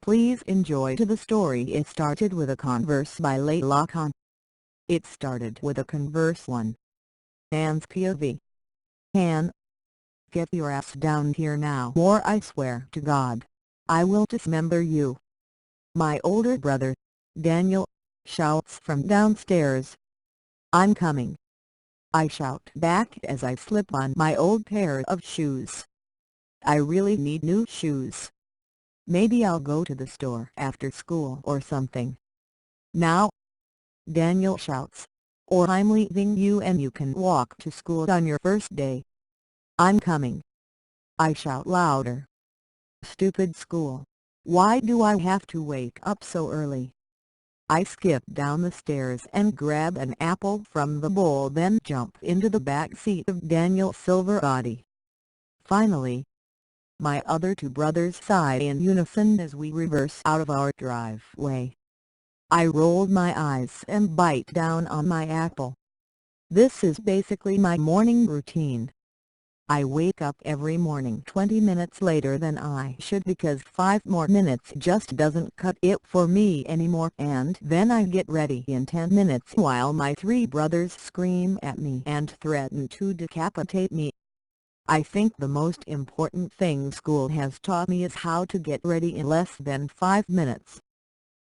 Please enjoy the story. It started with a Converse by Laylaa. It started with a Converse one. Anne's POV. Anne, get your ass down here now, or I swear to God, I will dismember you. My older brother, Daniel, shouts from downstairs. I'm coming. I shout back as I slip on my old pair of shoes. I really need new shoes. Maybe I'll go to the store after school or something. Now, Daniel shouts, or I'm leaving you and you can walk to school on your first day. I'm coming. I shout louder. Stupid school. Why do I have to wake up so early? I skip down the stairs and grab an apple from the bowl, then jump into the back seat of Daniel's silver Audi. Finally, my other two brothers sigh in unison as we reverse out of our driveway. I rolled my eyes and bite down on my apple. This is basically my morning routine. I wake up every morning 20 minutes later than I should because 5 more minutes just doesn't cut it for me anymore, and then I get ready in 10 minutes while my 3 brothers scream at me and threaten to decapitate me. I think the most important thing school has taught me is how to get ready in less than 5 minutes.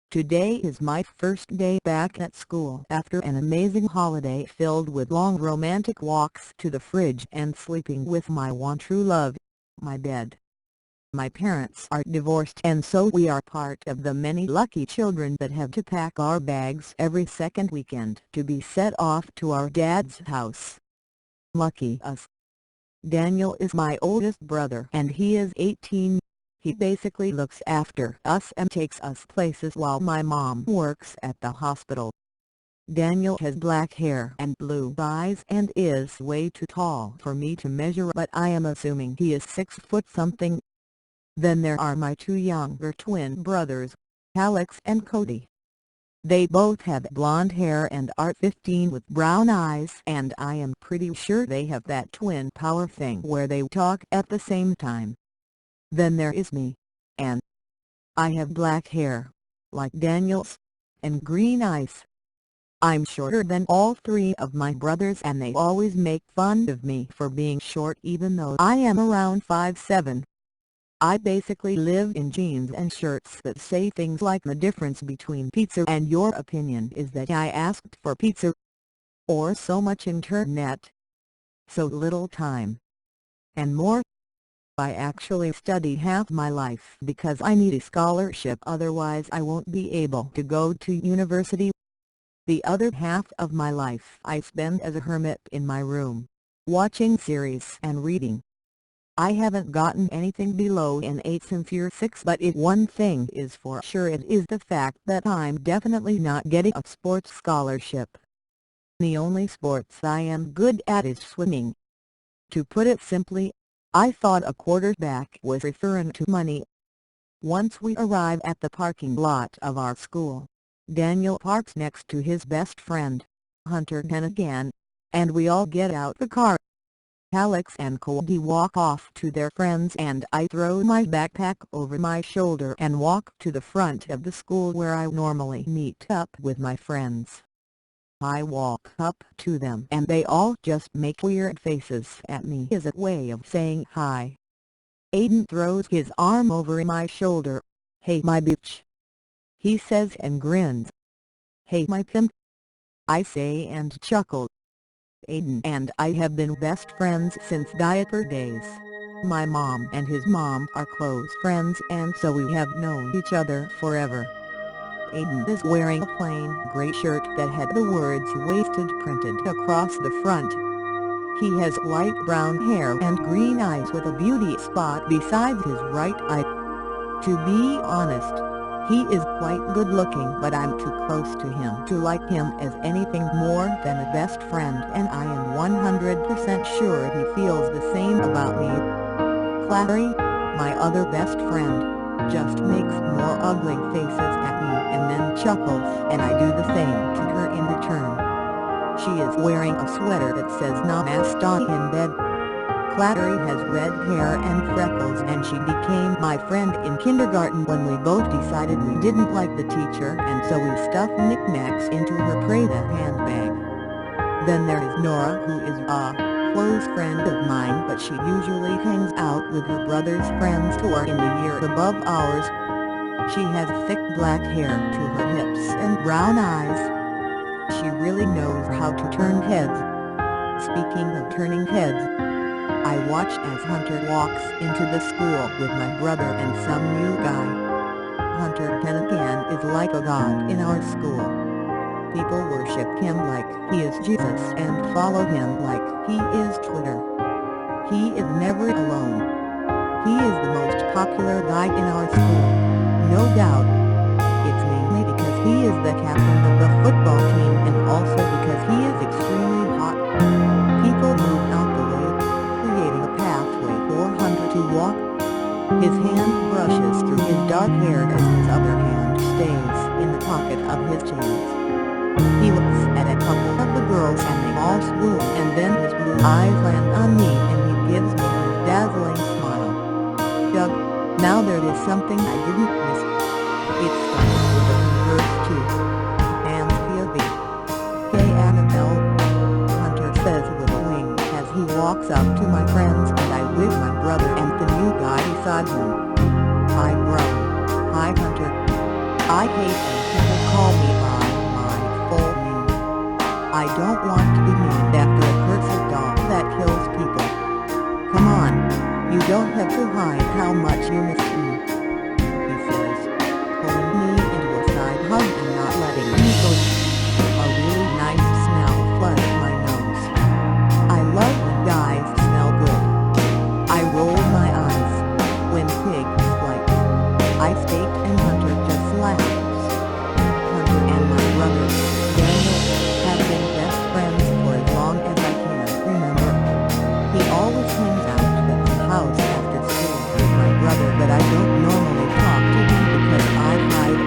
Today is my first day back at school after an amazing holiday filled with long romantic walks to the fridge and sleeping with my one true love, my bed. My parents are divorced, and so we are part of the many lucky children that have to pack our bags every second weekend to be set off to our dad's house. Lucky us. Daniel is my oldest brother and he is 18. He basically looks after us and takes us places while my mom works at the hospital. Daniel has black hair and blue eyes and is way too tall for me to measure, but I am assuming he is 6 foot something. Then there are my 2 younger twin brothers, Alex and Cody. They both have blonde hair and are 15 with brown eyes, and I am pretty sure they have that twin power thing where they talk at the same time. Then there is me, and I have black hair, like Daniel's, and green eyes. I'm shorter than all 3 of my brothers, and they always make fun of me for being short even though I am around 5'7". I basically live in jeans and shirts that say things like the difference between pizza and your opinion is that I asked for pizza. Or so much internet. So little time. And more. I actually study half my life because I need a scholarship, otherwise I won't be able to go to university. The other half of my life I spend as a hermit in my room, watching series and reading. I haven't gotten anything below an 8 since year 6, but if one thing is for sure, it is the fact that I'm definitely not getting a sports scholarship. The only sports I am good at is swimming. To put it simply, I thought a quarterback was referring to money. Once we arrive at the parking lot of our school, Daniel parks next to his best friend, Hunter Denegan, and we all get out the car. Alex and Cody walk off to their friends and I throw my backpack over my shoulder and walk to the front of the school where I normally meet up with my friends. I walk up to them and they all just make weird faces at me as a way of saying hi. Aiden throws his arm over my shoulder. "Hey my bitch," he says and grins. "Hey my pimp," I say and chuckle. Aiden and I have been best friends since diaper days. My mom and his mom are close friends, and so we have known each other forever. Aiden is wearing a plain gray shirt that had the words "wasted" printed across the front. He has light brown hair and green eyes with a beauty spot beside his right eye. To be honest, he is quite good looking, but I'm too close to him to like him as anything more than a best friend, and I am 100% sure he feels the same about me. Clary, my other best friend, just makes more ugly faces at me and then chuckles, and I do the same to her in return. She is wearing a sweater that says "Namaste" in bed. Clattery has red hair and freckles, and she became my friend in kindergarten when we both decided we didn't like the teacher, and so we stuffed knickknacks into her Prada handbag. Then there is Nora, who is a close friend of mine, but she usually hangs out with her brother's friends who are in the year above ours. She has thick black hair to her hips and brown eyes. She really knows how to turn heads. Speaking of turning heads, I watch as Hunter walks into the school with my brother and some new guy. Hunter Denegan is like a god in our school. People worship him like he is Jesus and follow him like he is Twitter. He is never alone. He is the most popular guy in our school, no doubt. It's mainly because he is the captain of the football team and also because he is extremely hot. People move out the way, creating a pathway for Hunter to walk. His hand brushes through his dark hair as his other hand stays in the pocket of his jeans. He looks at a couple of the girls and they all swoon, and then his blue eyes land on me and he gives me his dazzling smile. Doug, now there is something I didn't miss. It started with a Converse too. And POV. Hey Annabelle, Hunter says with a wink as he walks up to my friends and I with my brother and the new guy beside him. I groan. Hi Hunter. I hate when people call me by my full name. I don't want to be named after a cursed dog that kills people. Come on, you don't have to hide how much you miss me, he says, pulling me into a side hug and not letting me go. A really nice smell floods my nose. I love when guys smell good. I roll my eyes when pigs squeak. I state and Hunter just laughs. Hunter and my brother, Daniel, have been best friends for as long as I can remember. He always hangs out at the house after school with my brother, but I don't normally talk to him because I hide.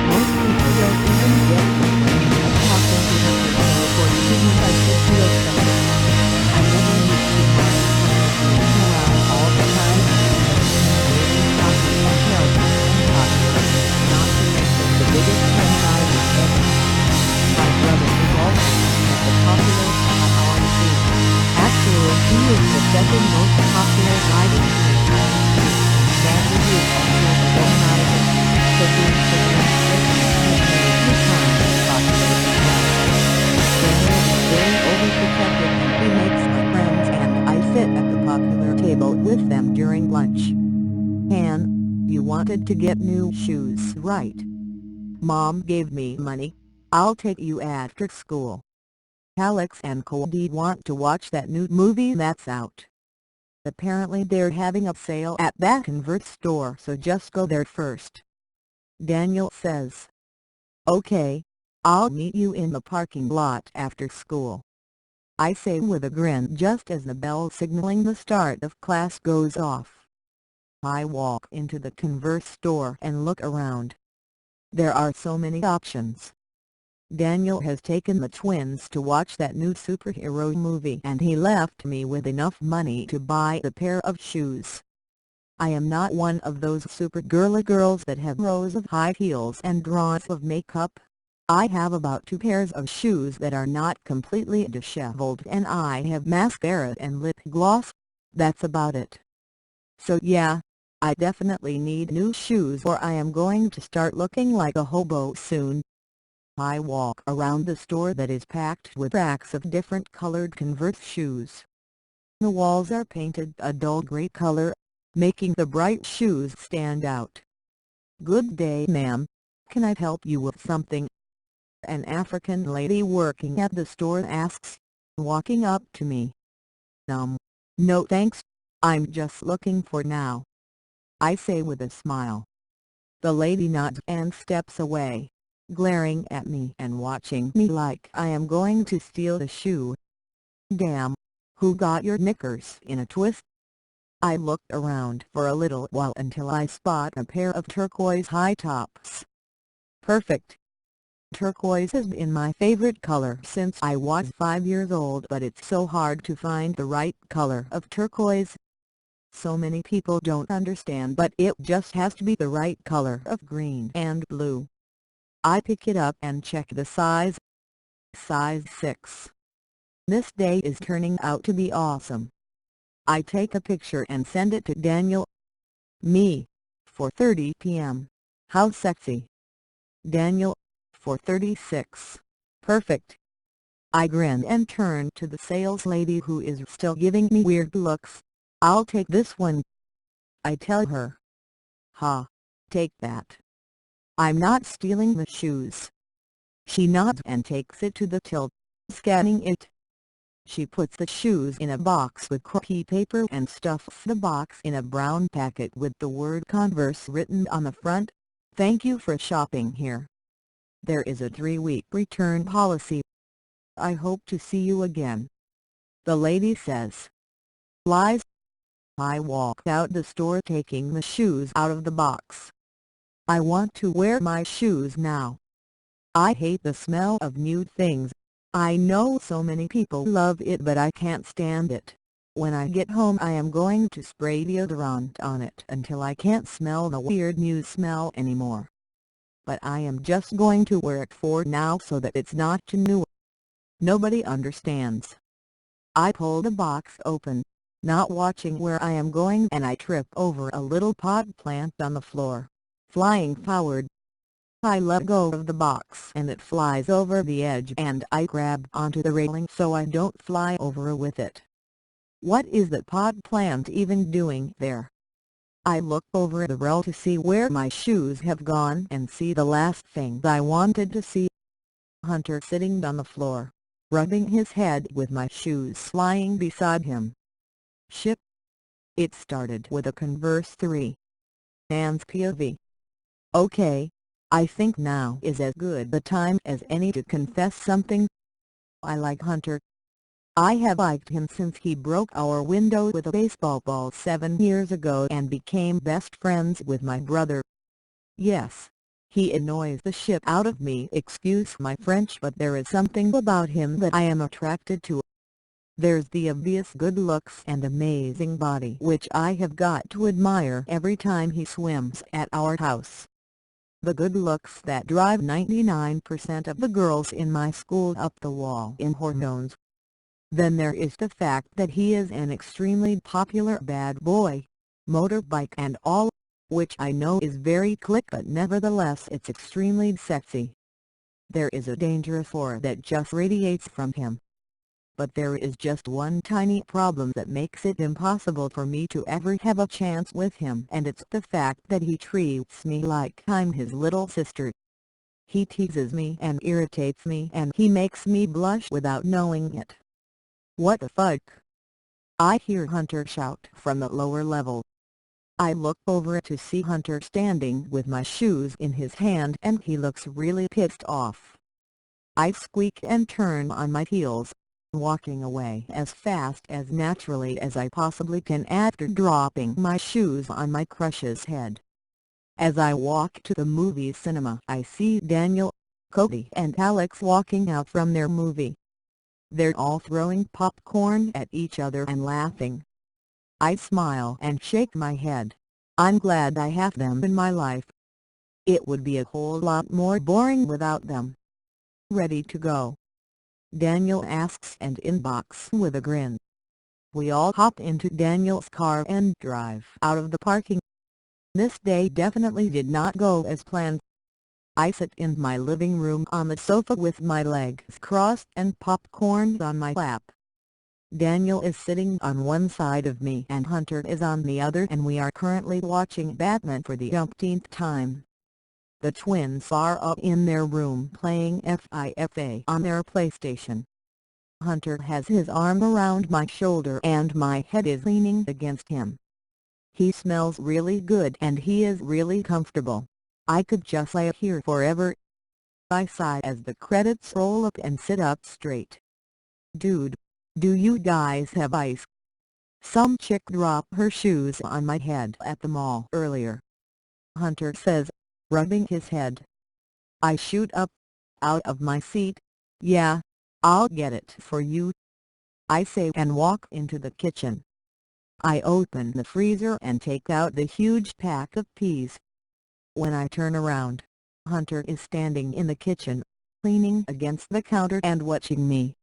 Most people don't even get me talking to him for reasons I just feel something. I never used to mind being around all the time. Talking and helping and talking, not to mention the biggest friend I was ever. My brother is also the popular guy on the team. Actually, he is the second most popular guy in the entire team. Daddy is also the organizer, cooking for the next session and made his time popular as well. Daniel is very overprotective and he makes my friends and I sit at the popular table with them during lunch. Han, you wanted to get new shoes, right? Mom gave me money. I'll take you after school. Alex and Cody want to watch that new movie that's out. Apparently they're having a sale at that Converse store, so just go there first. Daniel says. Okay, I'll meet you in the parking lot after school. I say with a grin just as the bell signaling the start of class goes off. I walk into the Converse store and look around. There are so many options. Daniel has taken the twins to watch that new superhero movie and he left me with enough money to buy a pair of shoes. I am not one of those super girly girls that have rows of high heels and draws of makeup. I have about 2 pairs of shoes that are not completely disheveled and I have mascara and lip gloss. That's about it. So yeah, I definitely need new shoes or I am going to start looking like a hobo soon. I walk around the store that is packed with racks of different colored Converse shoes. The walls are painted a dull gray color, making the bright shoes stand out. Good day ma'am, can I help you with something? An African lady working at the store asks, walking up to me. No thanks, I'm just looking for now. I say with a smile. The lady nods and steps away, glaring at me and watching me like I am going to steal the shoe. Damn, who got your knickers in a twist? I looked around for a little while until I spot a pair of turquoise high tops. Perfect. Turquoise has been my favorite color since I was 5 years old, but it's so hard to find the right color of turquoise. So many people don't understand, but it just has to be the right color of green and blue. I pick it up and check the size. Size 6. This day is turning out to be awesome. I take a picture and send it to Daniel. Me. 4:30 p.m. How sexy. Daniel. 4:36. Perfect. I grin and turn to the sales lady, who is still giving me weird looks. I'll take this one, I tell her. Ha. Take that. I'm not stealing the shoes. She nods and takes it to the till, scanning it. She puts the shoes in a box with copy paper and stuffs the box in a brown packet with the word Converse written on the front. Thank you for shopping here. There is a 3-week return policy. I hope to see you again, the lady says. Lies. I walk out the store, taking the shoes out of the box. I want to wear my shoes now. I hate the smell of new things. I know so many people love it, but I can't stand it. When I get home I am going to spray deodorant on it until I can't smell the weird new smell anymore. But I am just going to wear it for now so that it's not too new. Nobody understands. I pull the box open, not watching where I am going, and I trip over a little pot plant on the floor, flying forward. I let go of the box and it flies over the edge, and I grab onto the railing so I don't fly over with it. What is the pot plant even doing there? I look over the rail to see where my shoes have gone and see the last thing I wanted to see. Hunter sitting on the floor, rubbing his head with my shoes lying beside him. Shit. It started with a Converse 3. Anne's POV. Okay. I think now is as good a time as any to confess something. I like Hunter. I have liked him since he broke our window with a baseball ball 7 years ago and became best friends with my brother. Yes, he annoys the shit out of me, excuse my French, but there is something about him that I am attracted to. There's the obvious good looks and amazing body, which I have got to admire every time he swims at our house. The good looks that drive 99% of the girls in my school up the wall in hormones. Then there is the fact that he is an extremely popular bad boy, motorbike and all, which I know is very click, but nevertheless it's extremely sexy. There is a dangerous aura that just radiates from him. But there is just one tiny problem that makes it impossible for me to ever have a chance with him, and it's the fact that he treats me like I'm his little sister. He teases me and irritates me, and he makes me blush without knowing it. What the fuck? I hear Hunter shout from the lower level. I look over to see Hunter standing with my shoes in his hand, and he looks really pissed off. I squeak and turn on my heels, walking away as fast as naturally as I possibly can after dropping my shoes on my crush's head. As I walk to the movie cinema, I see Daniel, Cody and Alex walking out from their movie. They're all throwing popcorn at each other and laughing. I smile and shake my head. I'm glad I have them in my life. It would be a whole lot more boring without them. Ready to go? Daniel asks and inbox with a grin. We all hop into Daniel's car and drive out of the parking. This day definitely did not go as planned. I sit in my living room on the sofa with my legs crossed and popcorn on my lap. Daniel is sitting on one side of me and Hunter is on the other, and we are currently watching Batman for the umpteenth time. The twins are up in their room playing FIFA on their PlayStation. Hunter has his arm around my shoulder and my head is leaning against him. He smells really good and he is really comfortable. I could just lay here forever. I sigh as the credits roll up and sit up straight. Dude, do you guys have ice? Some chick dropped her shoes on my head at the mall earlier, Hunter says, rubbing his head. I shoot up. out of my seat. "Yeah, I'll get it for you," I say and walk into the kitchen. I open the freezer and take out the huge pack of peas. When I turn around, Hunter is standing in the kitchen, leaning against the counter and watching me.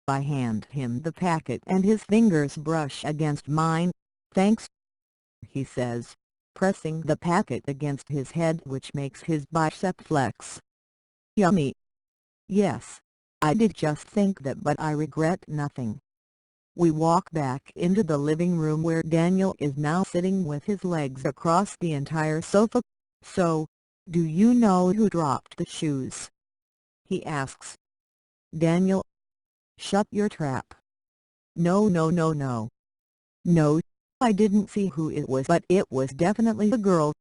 I hand him the packet and his fingers brush against mine. "Thanks," he says, pressing the packet against his head, which makes his bicep flex. "Yummy." "Yes, I did just think that, but I regret nothing." We walk back into the living room where Daniel is now sitting with his legs across the entire sofa. "So, do you know who dropped the shoes?" he asks. "Daniel." "Shut your trap. No, no, no, no. No, I didn't see who it was, but it was definitely a girl.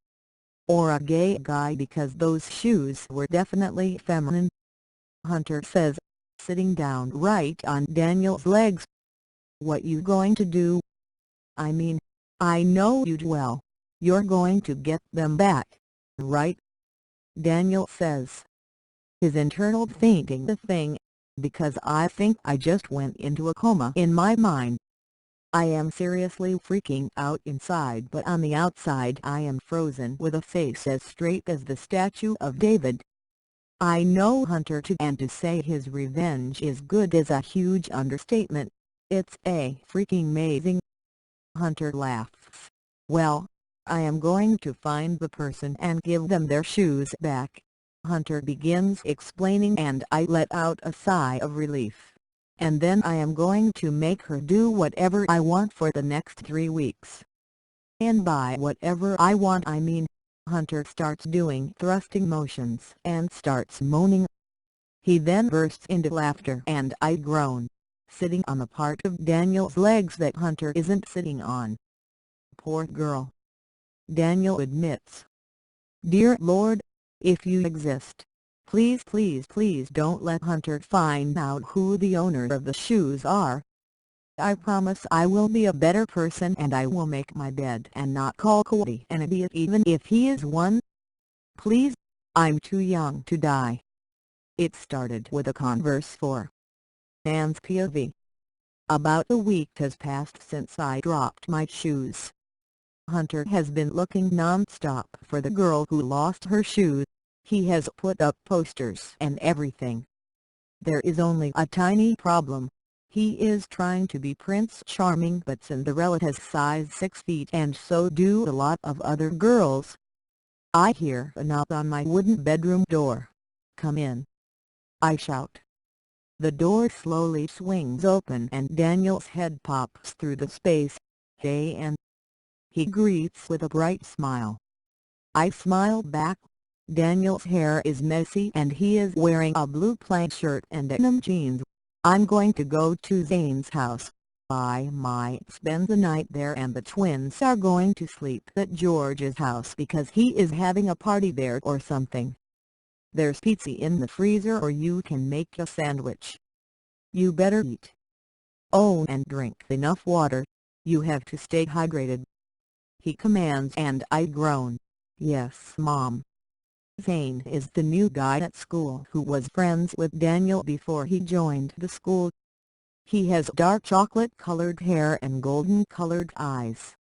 Or a gay guy, because those shoes were definitely feminine," Hunter says, sitting down right on Daniel's legs. "What you going to do? I mean, I know you'd well. You're going to get them back, right?" Daniel says, his internal fainting the thing, because I think I just went into a coma in my mind. I am seriously freaking out inside, but on the outside I am frozen with a face as straight as the statue of David. I know Hunter too, and to say his revenge is good is a huge understatement. It's a freaking amazing. Hunter laughs. "Well, I am going to find the person and give them their shoes back," Hunter begins explaining, and I let out a sigh of relief. "And then I am going to make her do whatever I want for the next 3 weeks. And by whatever I want I mean," Hunter starts doing thrusting motions and starts moaning. He then bursts into laughter and I groan, sitting on the part of Daniel's legs that Hunter isn't sitting on. "Poor girl," Daniel admits. "Dear Lord, if you exist, please please please don't let Hunter find out who the owner of the shoes are. I promise I will be a better person, and I will make my bed and not call Cody an idiot even if he is one. Please, I'm too young to die." It started with a Converse for Anne's POV. About a week has passed since I dropped my shoes. Hunter has been looking non-stop for the girl who lost her shoes. He has put up posters and everything. There is only a tiny problem. He is trying to be Prince Charming, but Cinderella has size 6 feet, and so do a lot of other girls. I hear a knock on my wooden bedroom door. "Come in," I shout. The door slowly swings open and Daniel's head pops through the space. "Hey Ann," he greets with a bright smile. I smile back. Daniel's hair is messy and he is wearing a blue plaid shirt and denim jeans. "I'm going to go to Zane's house. I might spend the night there, and the twins are going to sleep at George's house because he is having a party there or something. There's pizza in the freezer, or you can make a sandwich. You better eat. Oh, and drink enough water. You have to stay hydrated," he commands, and I groan. "Yes, Mom." Zane is the new guy at school who was friends with Daniel before he joined the school. He has dark chocolate-colored hair and golden-colored eyes.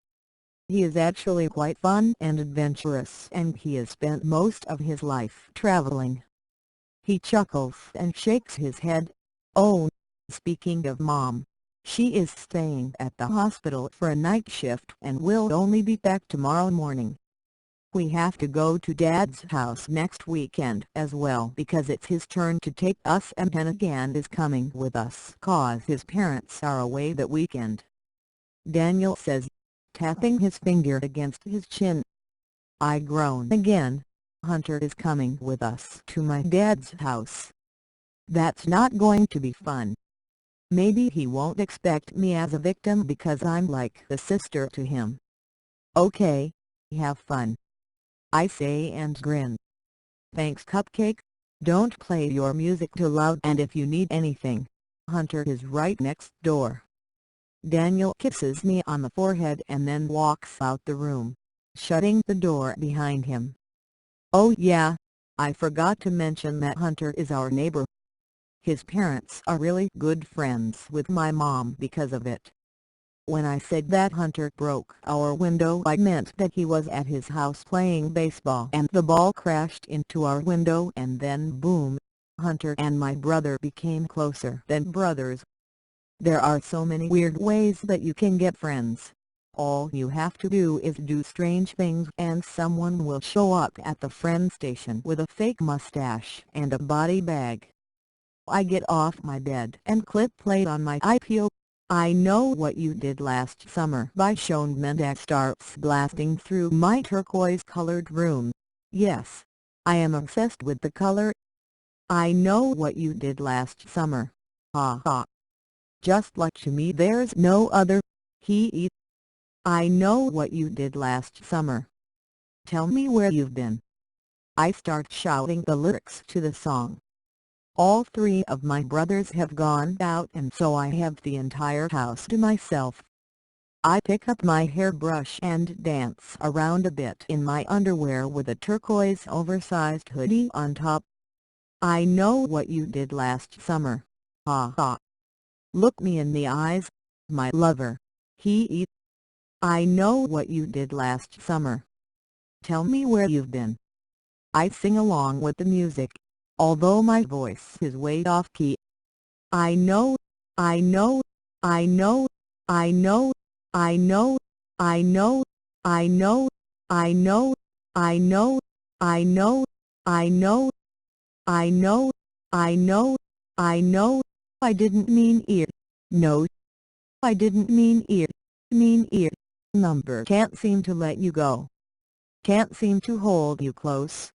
He is actually quite fun and adventurous, and he has spent most of his life traveling. He chuckles and shakes his head. "Oh, speaking of Mom, she is staying at the hospital for a night shift and will only be back tomorrow morning. We have to go to Dad's house next weekend as well because it's his turn to take us, and Denegan is coming with us 'cause his parents are away that weekend," Daniel says, tapping his finger against his chin. I groan again. "Hunter is coming with us to my dad's house. That's not going to be fun. Maybe he won't expect me as a victim because I'm like the sister to him. Okay, have fun," I say and grin. "Thanks, Cupcake. Don't play your music too loud, and if you need anything, Hunter is right next door." Daniel kisses me on the forehead and then walks out the room, shutting the door behind him. "Oh yeah, I forgot to mention that Hunter is our neighbor. His parents are really good friends with my mom because of it. When I said that Hunter broke our window, I meant that he was at his house playing baseball and the ball crashed into our window, and then boom, Hunter and my brother became closer than brothers. There are so many weird ways that you can get friends. All you have to do is do strange things and someone will show up at the friend station with a fake mustache and a body bag. I get off my bed and click play on my iPod. I Know What You Did Last Summer by Shawn Mendes starts blasting through my turquoise-colored room. Yes, I am obsessed with the color. I know what you did last summer. Ha ha. Just like to me there's no other. He. I know what you did last summer. Tell me where you've been. I start shouting the lyrics to the song. All three of my brothers have gone out and so I have the entire house to myself. I pick up my hairbrush and dance around a bit in my underwear with a turquoise oversized hoodie on top. I know what you did last summer. Ha ha. Look me in the eyes, my lover. He. I know what you did last summer. Tell me where you've been. I sing along with the music, although my voice is way off key. I know, I know, I know, I know, I know, I know, I know, I know, I know, I know, I know, I know, I know, I know, I didn't mean ear. No, I didn't mean ear. Mean ear. Number can't seem to let you go. Can't seem to hold you close.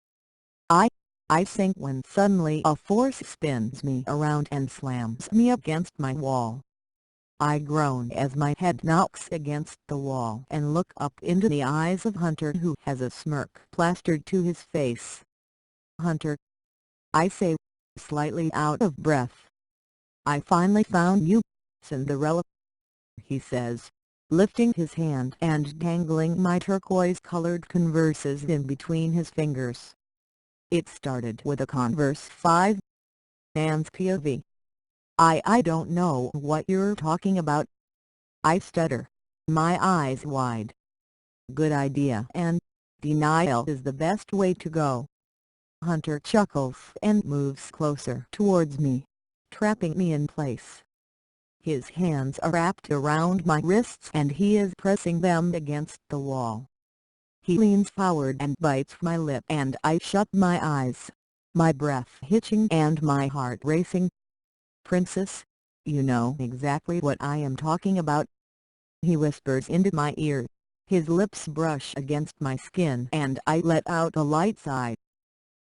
I sink when suddenly a force spins me around and slams me against my wall. I groan as my head knocks against the wall and look up into the eyes of Hunter, who has a smirk plastered to his face. Hunter, I say, slightly out of breath. I finally found you, Cinderella, he says, lifting his hand and dangling my turquoise-colored Converses in between his fingers. It started with a Converse 5. Nan's POV. I don't know what you're talking about. I stutter, my eyes wide. Good idea, and denial is the best way to go. Hunter chuckles and moves closer towards me, trapping me in place. His hands are wrapped around my wrists and he is pressing them against the wall. He leans forward and bites my lip and I shut my eyes, my breath hitching and my heart racing. Princess, you know exactly what I am talking about. He whispers into my ear. His lips brush against my skin and I let out a light sigh.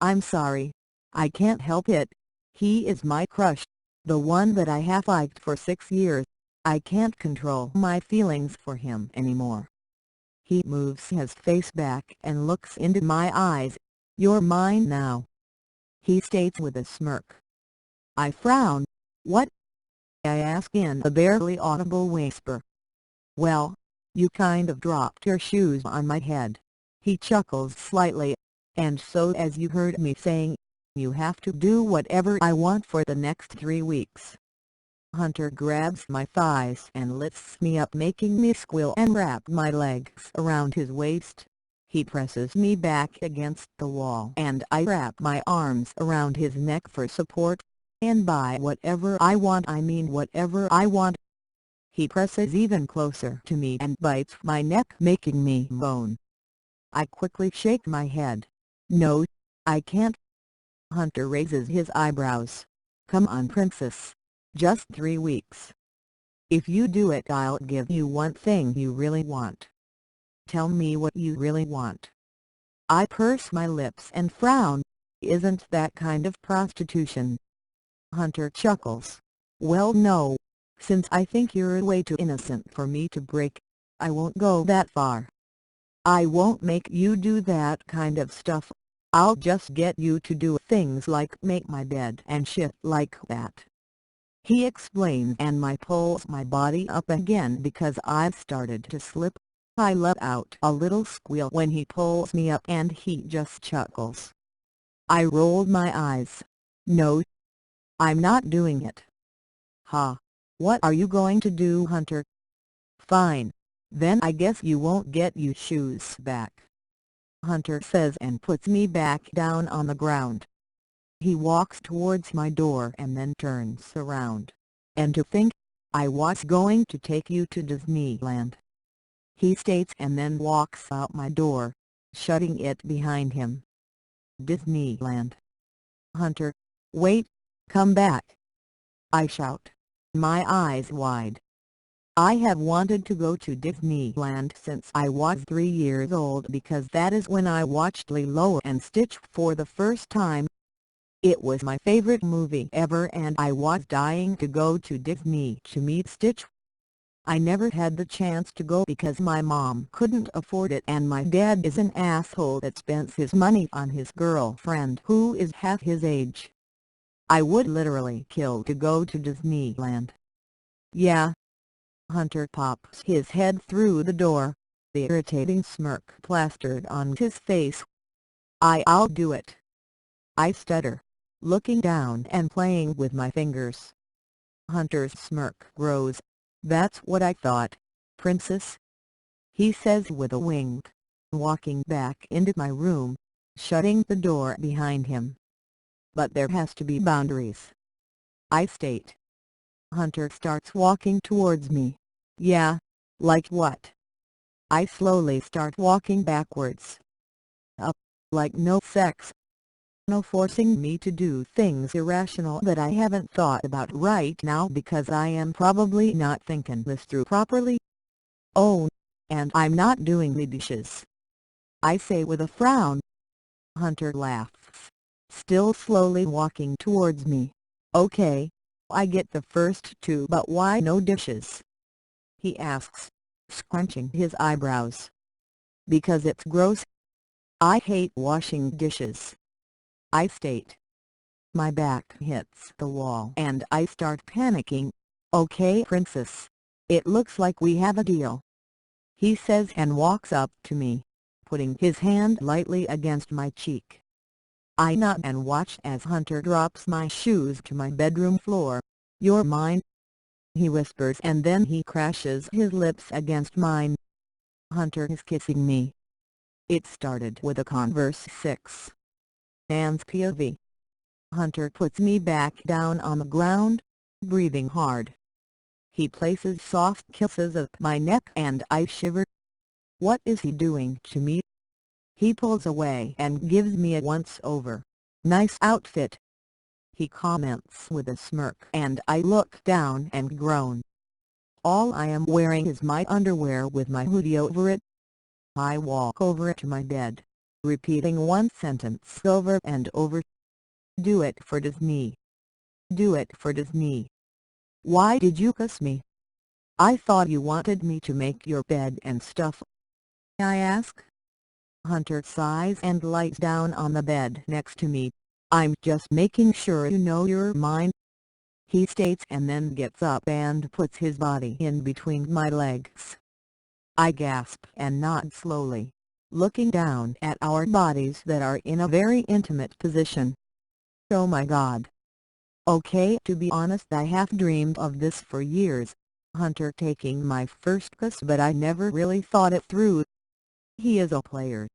I'm sorry. I can't help it. He is my crush, the one that I have liked for 6 years. I can't control my feelings for him anymore. He moves his face back and looks into my eyes. You're mine now, he states with a smirk. I frown. What? I ask in a barely audible whisper. Well, you kind of dropped your shoes on my head. He chuckles slightly. And so, as you heard me saying, you have to do whatever I want for the next 3 weeks. Hunter grabs my thighs and lifts me up, making me squeal and wrap my legs around his waist. He presses me back against the wall and I wrap my arms around his neck for support. And by whatever I want I mean whatever I want. He presses even closer to me and bites my neck, making me moan. I quickly shake my head. No, I can't. Hunter raises his eyebrows. Come on, princess. Just 3 weeks. If you do it I'll give you one thing you really want. Tell me what you really want. I purse my lips and frown. Isn't that kind of prostitution? Hunter chuckles. Well no. Since I think you're way too innocent for me to break, I won't go that far. I won't make you do that kind of stuff. I'll just get you to do things like make my bed and shit like that. He explains, and pulls my body up again because I've started to slip. I let out a little squeal when he pulls me up and he just chuckles. I rolled my eyes. No, I'm not doing it. Ha! What are you going to do, Hunter? Fine. Then I guess you won't get your shoes back, Hunter says and puts me back down on the ground. He walks towards my door and then turns around. And to think, I was going to take you to Disneyland, he states and then walks out my door, shutting it behind him. Disneyland. Hunter, wait, come back, I shout, my eyes wide. I have wanted to go to Disneyland since I was 3 years old because that is when I watched Lilo and Stitch for the first time. It was my favorite movie ever and I was dying to go to Disney to meet Stitch. I never had the chance to go because my mom couldn't afford it and my dad is an asshole that spends his money on his girlfriend who is half his age. I would literally kill to go to Disneyland. Yeah. Hunter pops his head through the door, the irritating smirk plastered on his face. I'll do it, I stutter, looking down and playing with my fingers. Hunter's smirk grows. That's what I thought, princess, he says with a wink, walking back into my room, shutting the door behind him. But there has to be boundaries, I state. Hunter starts walking towards me. Yeah, like what? I slowly start walking backwards. Up, like no sex. No forcing me to do things irrational that I haven't thought about right now because I am probably not thinking this through properly. Oh, and I'm not doing the dishes, I say with a frown. Hunter laughs, still slowly walking towards me. Okay, I get the first two, but why no dishes? He asks, scrunching his eyebrows. Because it's gross. I hate washing dishes, I state. My back hits the wall and I start panicking. Okay, princess. It looks like we have a deal, he says and walks up to me, putting his hand lightly against my cheek. I nod and watch as Hunter drops my shoes to my bedroom floor. You're mine, he whispers and then he crashes his lips against mine. Hunter is kissing me. It started with a Converse 6. Anne's POV. Hunter puts me back down on the ground, breathing hard. He places soft kisses up my neck and I shiver. What is he doing to me? He pulls away and gives me a once-over. Nice outfit, he comments with a smirk and I look down and groan. All I am wearing is my underwear with my hoodie over it. I walk over to my bed, repeating one sentence over and over. Do it for Disney. Do it for Disney. Why did you kiss me? I thought you wanted me to make your bed and stuff, I ask. Hunter sighs and lies down on the bed next to me. I'm just making sure you know you're mine, he states and then gets up and puts his body in between my legs. I gasp and nod slowly, looking down at our bodies that are in a very intimate position. Oh my God. Okay, to be honest, I have dreamed of this for years, Hunter taking my first kiss, but I never really thought it through. He is a player.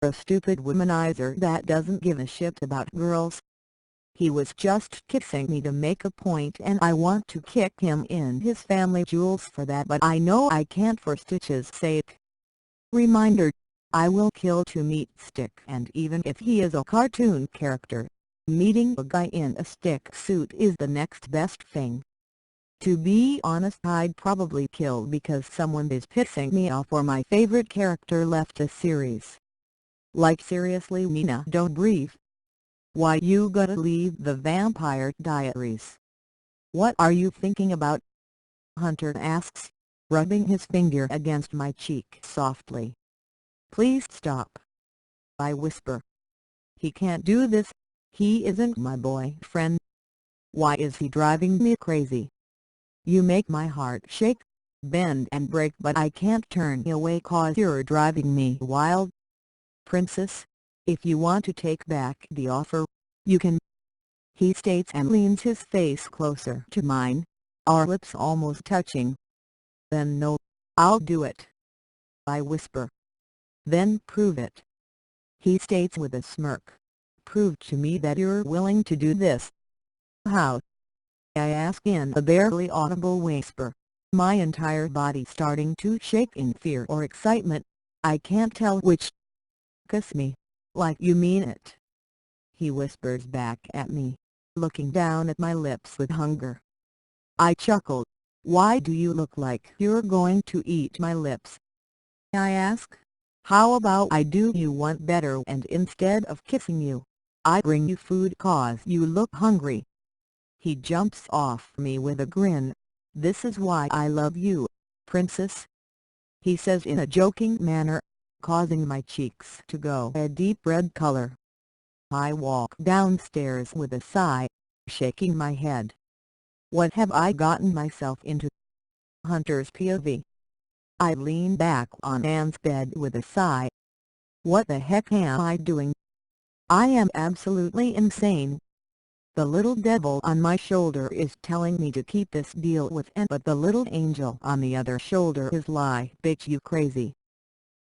A stupid womanizer that doesn't give a shit about girls. He was just kissing me to make a point and I want to kick him in his family jewels for that, but I know I can't for Stitch's sake. Reminder, I will kill to meet Stick, and even if he is a cartoon character, meeting a guy in a stick suit is the next best thing. To be honest, I'd probably kill because someone is pissing me off or my favorite character left the series. Like seriously, Mina, don't breathe. Why you gotta leave the Vampire Diaries? What are you thinking about? Hunter asks, rubbing his finger against my cheek softly. Please stop, I whisper. He can't do this. He isn't my boyfriend. Why is he driving me crazy? You make my heart shake, bend and break, but I can't turn away 'cause you're driving me wild. Princess, If you want to take back the offer, you can," he states and leans his face closer to mine, our lips almost touching. "Then no, I'll do it," I whisper. "Then prove it," he states with a smirk. "Prove to me that you're willing to do this." "How?" I ask in a barely audible whisper, my entire body starting to shake in fear or excitement. "I can't tell which." "Kiss me, like you mean it," he whispers back at me, looking down at my lips with hunger. I chuckle. "Why do you look like you're going to eat my lips?" I ask. "How about I do you one better and instead of kissing you, I bring you food 'cause you look hungry?" He jumps off me with a grin. "This is why I love you, princess," he says in a joking manner, causing my cheeks to go a deep red color. I walk downstairs with a sigh, shaking my head. What have I gotten myself into? Hunter's POV. I lean back on Anne's bed with a sigh. What the heck am I doing? I am absolutely insane. The little devil on my shoulder is telling me to keep this deal with Anne, but the little angel on the other shoulder is like, "Bitch, you crazy."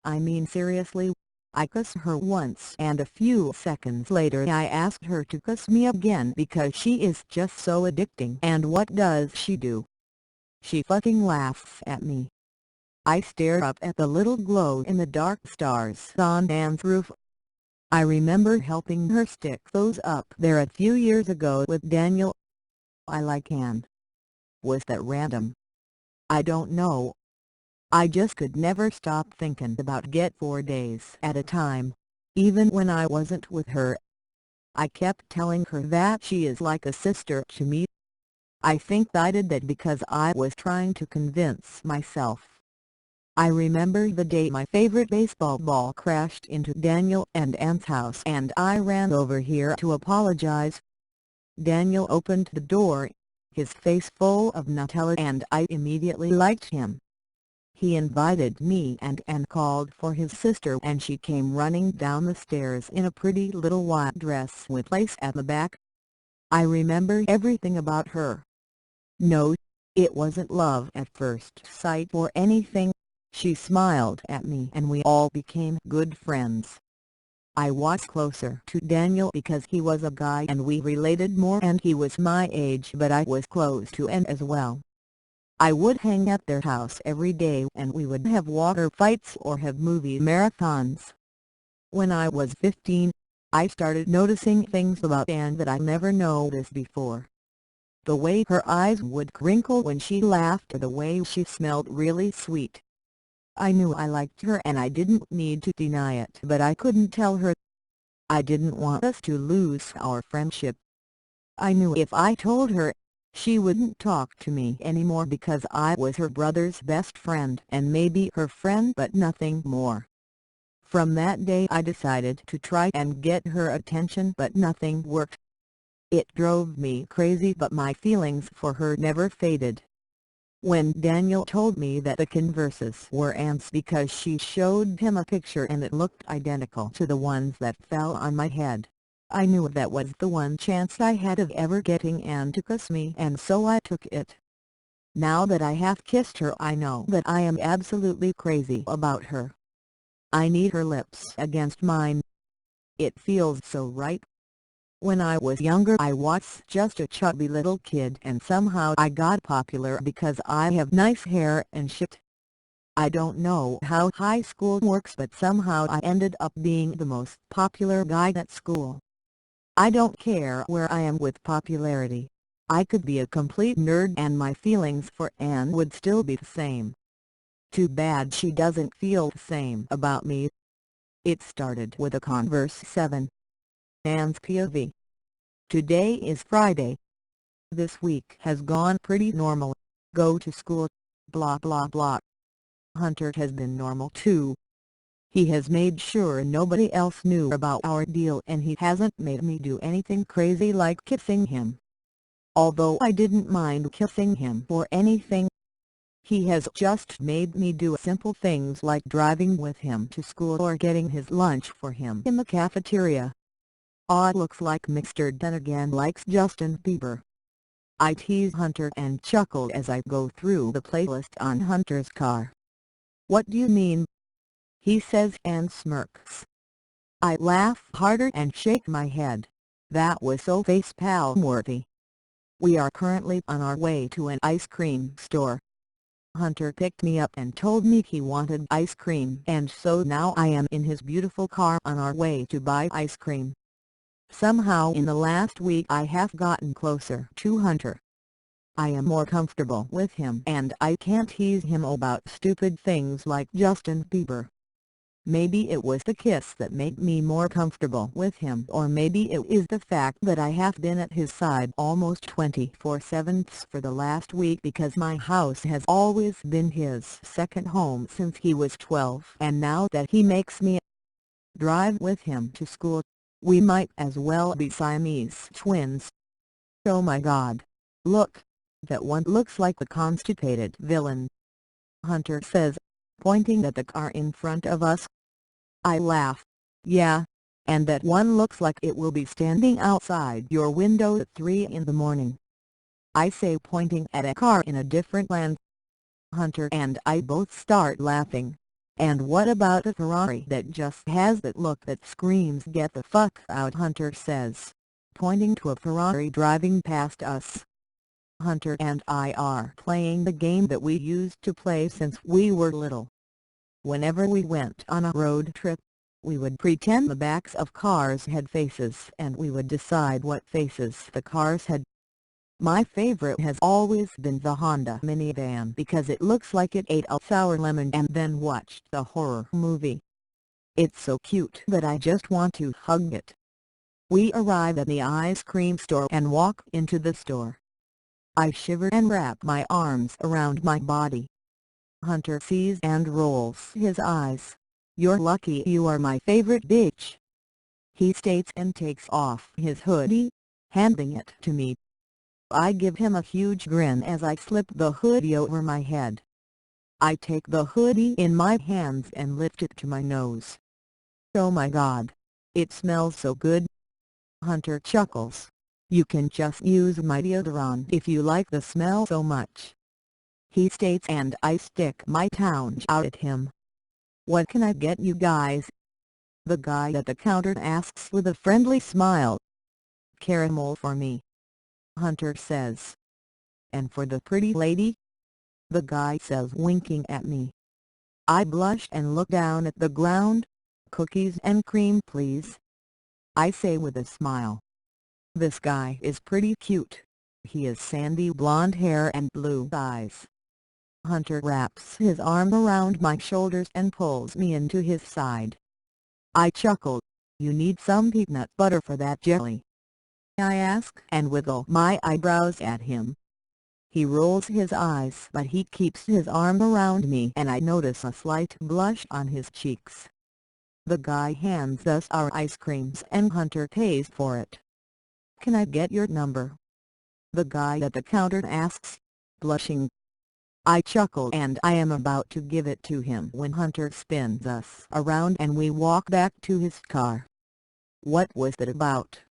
I mean seriously. I kiss her once and a few seconds later I asked her to kiss me again because she is just so addicting, and what does she do? She fucking laughs at me. I stare up at the little glow-in-the-dark stars on Anne's roof. I remember helping her stick those up there a few years ago with Daniel. I like Anne. Was that random? I don't know. I just could never stop thinking about Get for days at a time, even when I wasn't with her. I kept telling her that she is like a sister to me. I think I did that because I was trying to convince myself. I remember the day my favorite baseball ball crashed into Daniel and Anne's house and I ran over here to apologize. Daniel opened the door, his face full of Nutella, and I immediately liked him. He invited me and Anne called for his sister and she came running down the stairs in a pretty little white dress with lace at the back. I remember everything about her. No, it wasn't love at first sight or anything. She smiled at me and we all became good friends. I was closer to Daniel because he was a guy and we related more, and he was my age, but I was close to Anne as well. I would hang at their house every day and we would have water fights or have movie marathons. When I was 15, I started noticing things about Anne that I never noticed before. The way her eyes would crinkle when she laughed, or the way she smelled really sweet. I knew I liked her and I didn't need to deny it, but I couldn't tell her. I didn't want us to lose our friendship. I knew if I told her, she wouldn't talk to me anymore because I was her brother's best friend and maybe her friend, but nothing more. From that day I decided to try and get her attention, but nothing worked. It drove me crazy, but my feelings for her never faded. When Daniel told me that the Converses were Anne's because she showed him a picture and it looked identical to the ones that fell on my head, I knew that was the one chance I had of ever getting Anne to kiss me, and so I took it. Now that I have kissed her, I know that I am absolutely crazy about her. I need her lips against mine. It feels so right. When I was younger I was just a chubby little kid and somehow I got popular because I have nice hair and shit. I don't know how high school works, but somehow I ended up being the most popular guy at school. I don't care where I am with popularity. I could be a complete nerd and my feelings for Anne would still be the same. Too bad she doesn't feel the same about me. It started with a Converse 7. Anne's POV. Today is Friday. This week has gone pretty normal. Go to school, blah blah blah. Hunter has been normal too. He has made sure nobody else knew about our deal and he hasn't made me do anything crazy like kissing him. Although I didn't mind kissing him for anything. He has just made me do simple things like driving with him to school or getting his lunch for him in the cafeteria. Aw, looks like Mr. Denegan likes Justin Bieber. I tease Hunter and chuckle as I go through the playlist on Hunter's car. What do you mean? He says and smirks. I laugh harder and shake my head. That was so facepalm worthy. We are currently on our way to an ice cream store. Hunter picked me up and told me he wanted ice cream, and so now I am in his beautiful car on our way to buy ice cream. Somehow in the last week I have gotten closer to Hunter. I am more comfortable with him and I can't tease him about stupid things like Justin Bieber. Maybe it was the kiss that made me more comfortable with him, or maybe it is the fact that I have been at his side almost 24/7 for the last week, because my house has always been his second home since he was 12, and now that he makes me drive with him to school, we might as well be Siamese twins. Oh my God! Look! That one looks like the constipated villain, Hunter says, pointing at the car in front of us. I laugh. Yeah, and that one looks like it will be standing outside your window at 3 in the morning, I say, pointing at a car in a different land. Hunter and I both start laughing. And what about a Ferrari that just has that look that screams "get the fuck out"? Hunter says, pointing to a Ferrari driving past us. Hunter and I are playing the game that we used to play since we were little. Whenever we went on a road trip, we would pretend the backs of cars had faces and we would decide what faces the cars had. My favorite has always been the Honda minivan because it looks like it ate a sour lemon and then watched a horror movie. It's so cute that I just want to hug it. We arrive at the ice cream store and walk into the store. I shiver and wrap my arms around my body. Hunter sees and rolls his eyes. You're lucky you are my favorite bitch, he states, and takes off his hoodie, handing it to me. I give him a huge grin as I slip the hoodie over my head. I take the hoodie in my hands and lift it to my nose. Oh my God! It smells so good. Hunter chuckles. You can just use my deodorant if you like the smell so much, he states, and I stick my tongue out at him. What can I get you guys? The guy at the counter asks with a friendly smile. Caramel for me, Hunter says. And for the pretty lady? The guy says, winking at me. I blush and look down at the ground. Cookies and cream please, I say with a smile. This guy is pretty cute. He has sandy blonde hair and blue eyes. Hunter wraps his arm around my shoulders and pulls me into his side. I chuckle. You need some peanut butter for that jelly, I ask, and wiggle my eyebrows at him. He rolls his eyes, but he keeps his arm around me and I notice a slight blush on his cheeks. The guy hands us our ice creams and Hunter pays for it. Can I get your number? The guy at the counter asks, blushing. I chuckle and I am about to give it to him when Hunter spins us around and we walk back to his car. What was that about?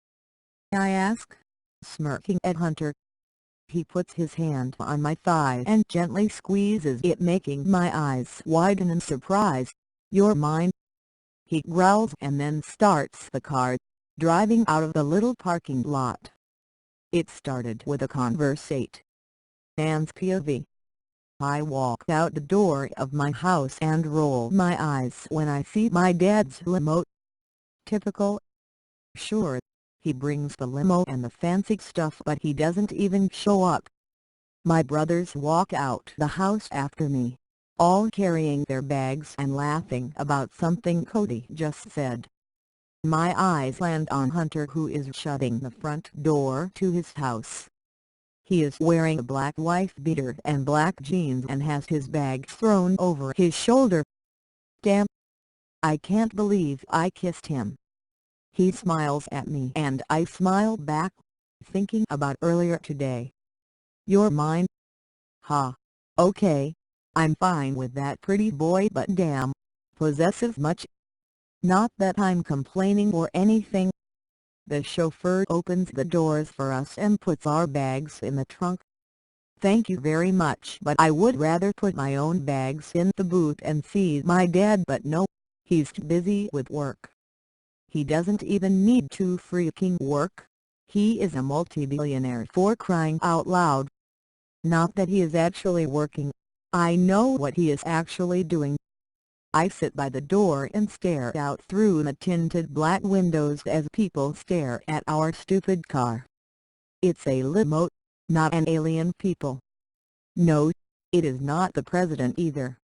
I ask, smirking at Hunter. He puts his hand on my thigh and gently squeezes it, making my eyes widen in surprise. You're mine, he growls, and then starts the car, driving out of the little parking lot. It started with a Converse 8. Anne's POV. I walk out the door of my house and roll my eyes when I see my dad's limo. Typical. Sure, he brings the limo and the fancy stuff, but he doesn't even show up. My brothers walk out the house after me, all carrying their bags and laughing about something Cody just said. My eyes land on Hunter, who is shutting the front door to his house. He is wearing a black wife beater and black jeans and has his bag thrown over his shoulder. Damn! I can't believe I kissed him. He smiles at me and I smile back, thinking about earlier today. You're mine? Ha! Okay, I'm fine with that pretty boy, but damn, possessive much? Not that I'm complaining or anything. The chauffeur opens the doors for us and puts our bags in the trunk. Thank you very much, but I would rather put my own bags in the boot and see my dad, but no, he's too busy with work. He doesn't even need to freaking work. He is a multi-billionaire, for crying out loud. Not that he is actually working. I know what he is actually doing. I sit by the door and stare out through the tinted black windows as people stare at our stupid car. It's a limo, not an alien people. No, it is not the president either.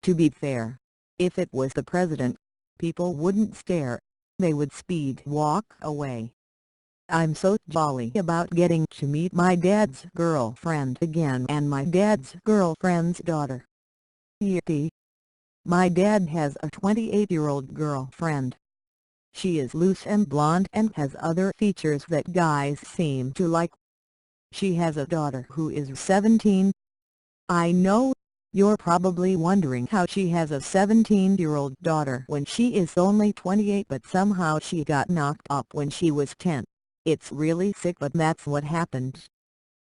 To be fair, if it was the president, people wouldn't stare, they would speed walk away. I'm so jolly about getting to meet my dad's girlfriend again and my dad's girlfriend's daughter. Yippee! My dad has a 28-year-old girlfriend. She is loose and blonde and has other features that guys seem to like. She has a daughter who is 17. I know, you're probably wondering how she has a 17-year-old daughter when she is only 28, but somehow she got knocked up when she was 10. It's really sick, but that's what happened.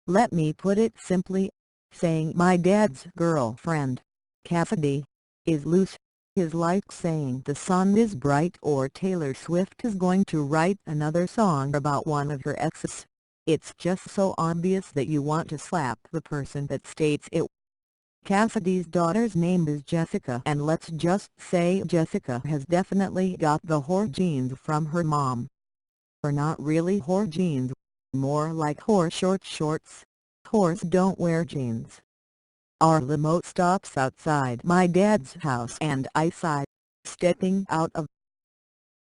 Let me put it simply, saying my dad's girlfriend, Cassidy, is loose is like saying the sun is bright or Taylor Swift is going to write another song about one of her exes. It's just so obvious that you want to slap the person that states it. Cassidy's daughter's name is Jessica, and let's just say Jessica has definitely got the whore genes from her mom. Or not really whore jeans, more like whore shorts. Whores don't wear jeans. Our limo stops outside my dad's house and I sigh, stepping out of